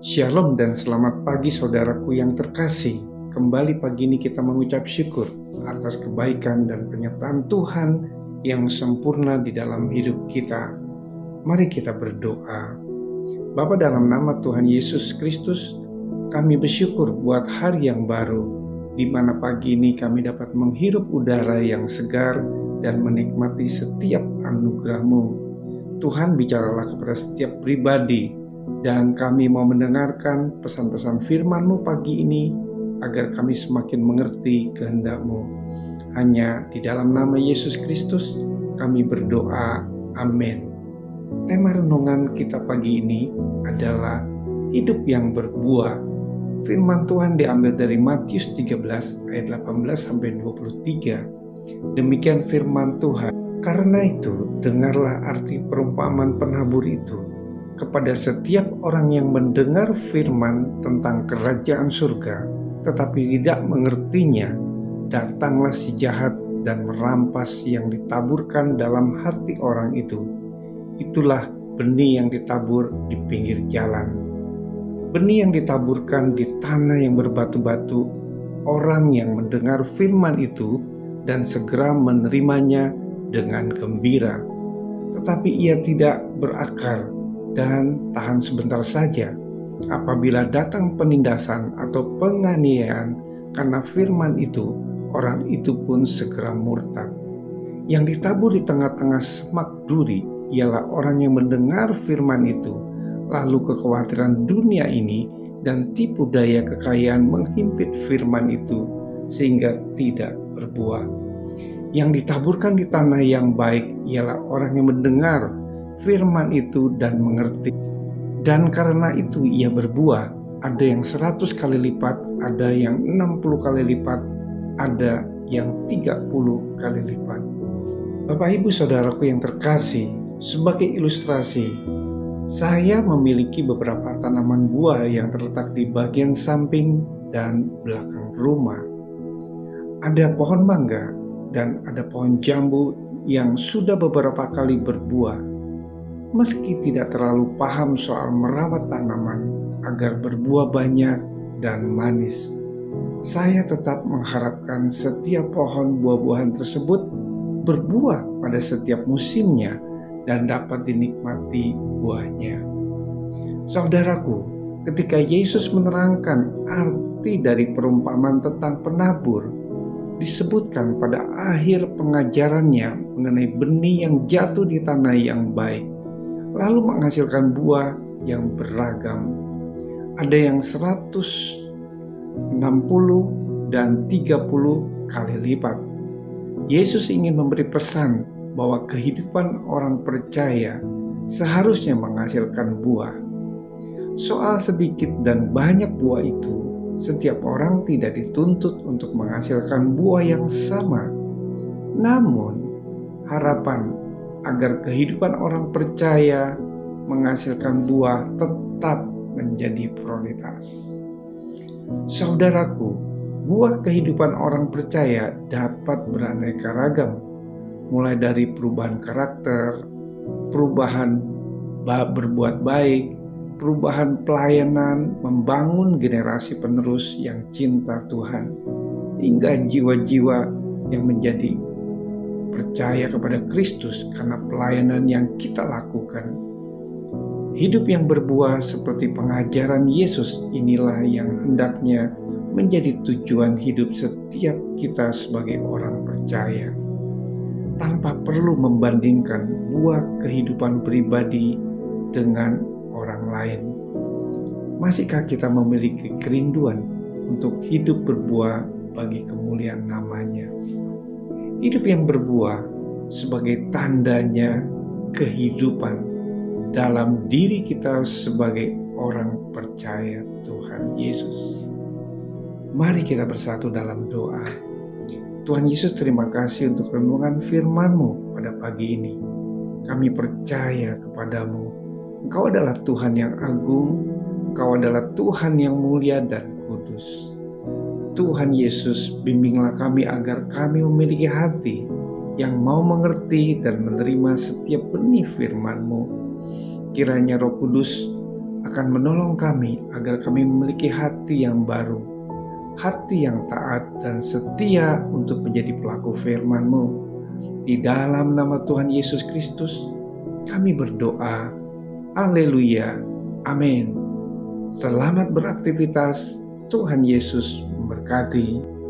Shalom dan selamat pagi saudaraku yang terkasih. Kembali pagi ini kita mengucap syukur atas kebaikan dan penyertaan Tuhan yang sempurna di dalam hidup kita. Mari kita berdoa. Bapa, dalam nama Tuhan Yesus Kristus, kami bersyukur buat hari yang baru, di mana pagi ini kami dapat menghirup udara yang segar dan menikmati setiap anugerah-Mu. Tuhan, bicaralah kepada setiap pribadi, dan kami mau mendengarkan pesan-pesan firman-Mu pagi ini, agar kami semakin mengerti kehendak-Mu. Hanya di dalam nama Yesus Kristus kami berdoa, amin. Tema renungan kita pagi ini adalah hidup yang berbuah. Firman Tuhan diambil dari Matius 13 ayat 18-23. Demikian firman Tuhan. Karena itu, dengarlah arti perumpamaan penabur itu. Kepada setiap orang yang mendengar firman tentang kerajaan surga, tetapi tidak mengertinya, datanglah si jahat dan merampas yang ditaburkan dalam hati orang itu. Itulah benih yang ditabur di pinggir jalan. Benih yang ditaburkan di tanah yang berbatu-batu, orang yang mendengar firman itu dan segera menerimanya dengan gembira. Tetapi ia tidak berakar dan tahan sebentar saja. Apabila datang penindasan atau penganiayaan karena firman itu, orang itu pun segera murtad. Yang ditabur di tengah-tengah semak duri ialah orang yang mendengar firman itu, lalu kekhawatiran dunia ini dan tipu daya kekayaan menghimpit firman itu sehingga tidak berbuah. Yang ditaburkan di tanah yang baik ialah orang yang mendengar firman itu dan mengerti, dan karena itu ia berbuah. Ada yang 100 kali lipat, ada yang 60 kali lipat, ada yang 30 kali lipat. Bapak Ibu Saudaraku yang terkasih, sebagai ilustrasi, saya memiliki beberapa tanaman buah yang terletak di bagian samping dan belakang rumah. Ada pohon mangga dan ada pohon jambu yang sudah beberapa kali berbuah. Meski tidak terlalu paham soal merawat tanaman agar berbuah banyak dan manis, saya tetap mengharapkan setiap pohon buah-buahan tersebut berbuah pada setiap musimnya dan dapat dinikmati buahnya. Saudaraku, ketika Yesus menerangkan arti dari perumpamaan tentang penabur, disebutkan pada akhir pengajarannya mengenai benih yang jatuh di tanah yang baik, lalu menghasilkan buah yang beragam. Ada yang 100, 60, dan 30 kali lipat. Yesus ingin memberi pesan bahwa kehidupan orang percaya seharusnya menghasilkan buah. Soal sedikit dan banyak buah itu, setiap orang tidak dituntut untuk menghasilkan buah yang sama. Namun, harapan agar kehidupan orang percaya menghasilkan buah tetap menjadi prioritas. Saudaraku, buah kehidupan orang percaya dapat beraneka ragam, mulai dari perubahan karakter, perubahan berbuat baik, perubahan pelayanan, membangun generasi penerus yang cinta Tuhan, hingga jiwa-jiwa yang menjadi percaya kepada Kristus karena pelayanan yang kita lakukan. Hidup yang berbuah seperti pengajaran Yesus inilah yang hendaknya menjadi tujuan hidup setiap kita sebagai orang percaya, tanpa perlu membandingkan buah kehidupan pribadi dengan orang lain. Masihkah kita memiliki kerinduan untuk hidup berbuah bagi kemuliaan namanya? Hidup yang berbuah sebagai tandanya kehidupan dalam diri kita sebagai orang percaya Tuhan Yesus. Mari kita bersatu dalam doa. Tuhan Yesus, terima kasih untuk renungan firman-Mu pada pagi ini. Kami percaya kepadamu. Engkau adalah Tuhan yang agung, Engkau adalah Tuhan yang mulia dan kudus. Tuhan Yesus, bimbinglah kami agar kami memiliki hati yang mau mengerti dan menerima setiap benih firman-Mu. Kiranya Roh Kudus akan menolong kami agar kami memiliki hati yang baru, hati yang taat dan setia untuk menjadi pelaku firman-Mu. Di dalam nama Tuhan Yesus Kristus, kami berdoa. Haleluya. Amin. Selamat beraktivitas. Tuhan Yesus memberkati.